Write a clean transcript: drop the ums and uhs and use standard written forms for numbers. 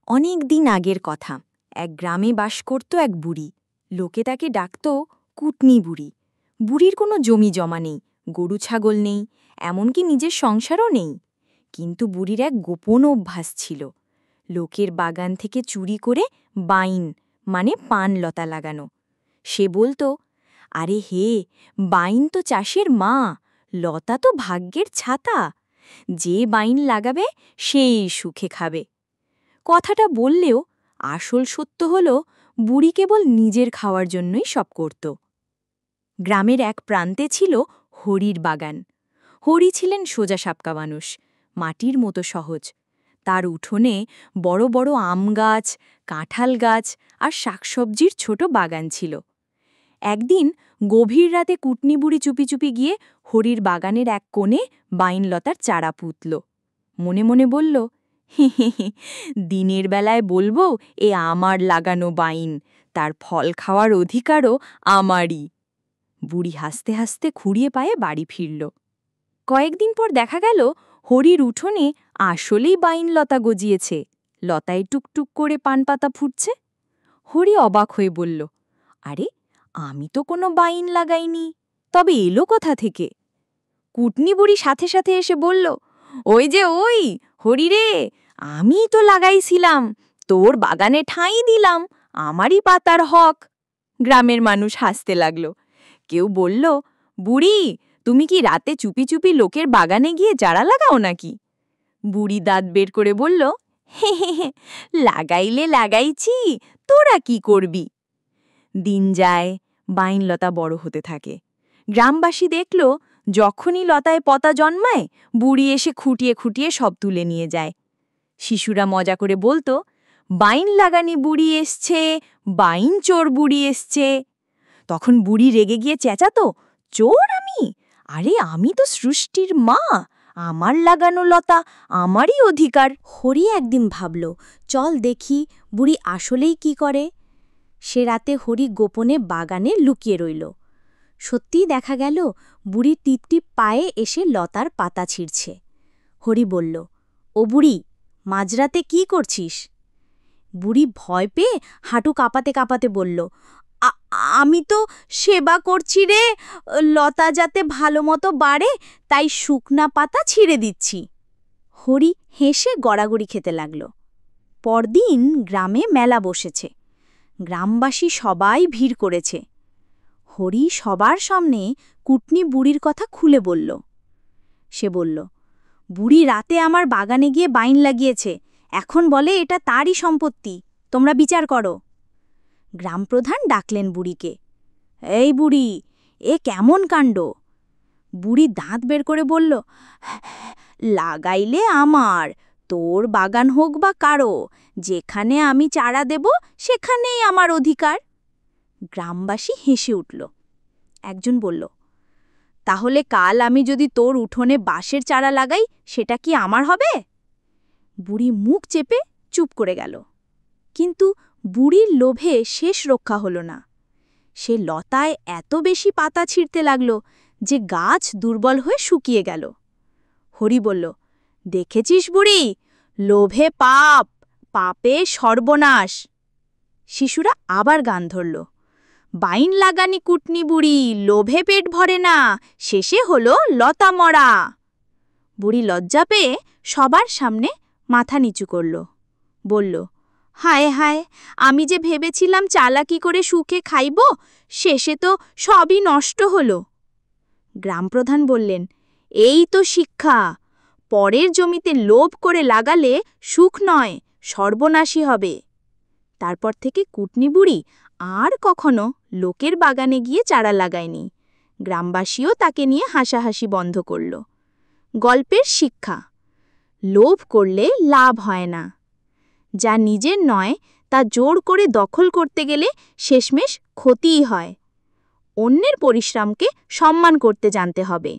অনেক দিন আগের কথা। এক গ্রামে বাস করত এক বুড়ি। লোকে তাকে ডাকত কুটনি বুড়ি। বুড়ির কোনো জমি জমা নেই, গরু ছাগল নেই, এমনকি নিজের সংসারও নেই। কিন্তু বুড়ির এক গোপন অভ্যাস ছিল, লোকের বাগান থেকে চুরি করে বাইন মানে পান লতা লাগানো। সে বলতো, আরে হে, বাইন তো চাষের মা, লতা তো ভাগ্যের ছাতা, যে বাইন লাগাবে সেই সুখে খাবে। কথাটা বললেও আসল সত্য হল, বুড়ি কেবল নিজের খাওয়ার জন্যই সব করত। গ্রামের এক প্রান্তে ছিল হরির বাগান। হরি ছিলেন সোজা সাপকা মানুষ, মাটির মতো সহজ। তার উঠোনে বড় বড় আম গাছ, কাঁঠাল গাছ আর শাকসবজির ছোট বাগান ছিল। একদিন গভীর রাতে কুটনি বুড়ি চুপি চুপি গিয়ে হরির বাগানের এক কোণে বাইনলতার চারা পুঁতল। মনে মনে বলল, হে হে হে, দিনের বেলায় বলবো এ আমার লাগানো বাইন, তার ফল খাওয়ার অধিকারও আমারই। বুড়ি হাসতে হাসতে খুঁড়িয়ে পায়ে বাড়ি ফিরল। কয়েকদিন পর দেখা গেল হরির উঠোনে আসলেই বাইনলতা গজিয়েছে, লতায় টুকটুক করে পানপাতা ফুটছে। হরি অবাক হয়ে বলল, আরে, আমি তো কোনো বাইন লাগাইনি, তবে এলো কোথা থেকে? কুটনি বুড়ি সাথে সাথে এসে বলল, ওই যে ওই হরি রে, আমি তো লাগাইছিলাম, তোর বাগানে ঠাঁই দিলাম, আমারই পাতার হক। গ্রামের মানুষ হাসতে লাগল। কেউ বলল, বুড়ি, তুমি কি রাতে চুপি চুপি লোকের বাগানে গিয়ে চারা লাগাও নাকি? বুড়ি দাঁত বের করে বলল, হে হে হে, লাগাইলে লাগাইছি, তোরা কি করবি? দিন যায়, বাইনলতা বড় হতে থাকে। গ্রামবাসী দেখল, যখনই লতায় পতা জন্মায়, বুড়ি এসে খুঁটিয়ে খুঁটিয়ে সব তুলে নিয়ে যায়। শিশুরা মজা করে বলতো, বাইন লাগানি বুড়ি এসছে, বাইন চোর বুড়ি এসছে। তখন বুড়ি রেগে গিয়ে চেঁচাতো, চোর আমি? আরে, আমি তো সৃষ্টির মা, আমার লাগানো লতা আমারই অধিকার। হরি একদিন ভাবল, চল দেখি বুড়ি আসলেই কি করে। সে রাতে হরি গোপনে বাগানে লুকিয়ে রইল। সত্যিই দেখা গেল, বুড়ি টিপটিপ পায়ে এসে লতার পাতা ছিঁড়ছে। হরি বলল, ও বুড়ি, মাঝরাতে কি করছিস? বুড়ি ভয় পেয়ে হাঁটু কাঁপাতে কাঁপাতে বলল, আমি তো সেবা করছি রে, লতা যাতে ভালো মতো বাড়ে তাই শুকনা পাতা ছিঁড়ে দিচ্ছি। হরি হেসে গড়াগড়ি খেতে লাগল। পরদিন গ্রামে মেলা বসেছে। গ্রামবাসী সবাই ভিড় করেছে। হরি সবার সামনে কুটনি বুড়ির কথা খুলে বলল। সে বলল, বুড়ি রাতে আমার বাগানে গিয়ে বাইন লাগিয়েছে, এখন বলে এটা তারই সম্পত্তি, তোমরা বিচার করো। গ্রামপ্রধান ডাকলেন বুড়িকে। এই বুড়ি, এ কেমন কাণ্ড? বুড়ি দাঁত বের করে বলল, লাগাইলে আমার, তোর বাগান হোক বা কারো, যেখানে আমি চারা দেব সেখানেই আমার অধিকার। গ্রামবাসী হেসে উঠল। একজন বলল, তাহলে কাল আমি যদি তোর উঠোনে বাঁশের চারা লাগাই, সেটা কি আমার হবে? বুড়ি মুখ চেপে চুপ করে গেল। কিন্তু বুড়ির লোভে শেষ রক্ষা হল না। সে লতায় এত বেশি পাতা ছিঁড়তে লাগল যে গাছ দুর্বল হয়ে শুকিয়ে গেল। হরি বলল, দেখেছিস বুড়ি, লোভে পাপ, পাপে সর্বনাশ। শিশুরা আবার গান ধরল, বাইন লাগানি কুটনি বুড়ি, লোভে পেট ভরে না, শেষে হলো লতা মরা। বুড়ি লজ্জা পেয়ে সবার সামনে মাথা নিচু করল। বলল, হায় হায়, আমি যে ভেবেছিলাম চালাকি করে সুখে খাইব, শেষে তো সবই নষ্ট হল। গ্রামপ্রধান বললেন, এই তো শিক্ষা, পরের জমিতে লোভ করে লাগালে সুখ নয়, সর্বনাশী হবে। তারপর থেকে কুটনি বুড়ি আর কখনো লোকের বাগানে গিয়ে চারা লাগায়নি। গ্রামবাসীও তাকে নিয়ে হাসাহাসি বন্ধ করল। গল্পের শিক্ষা, লোভ করলে লাভ হয় না। যা নিজের নয় তা জোর করে দখল করতে গেলে শেষমেশ ক্ষতিই হয়। অন্যের পরিশ্রমকে সম্মান করতে জানতে হবে।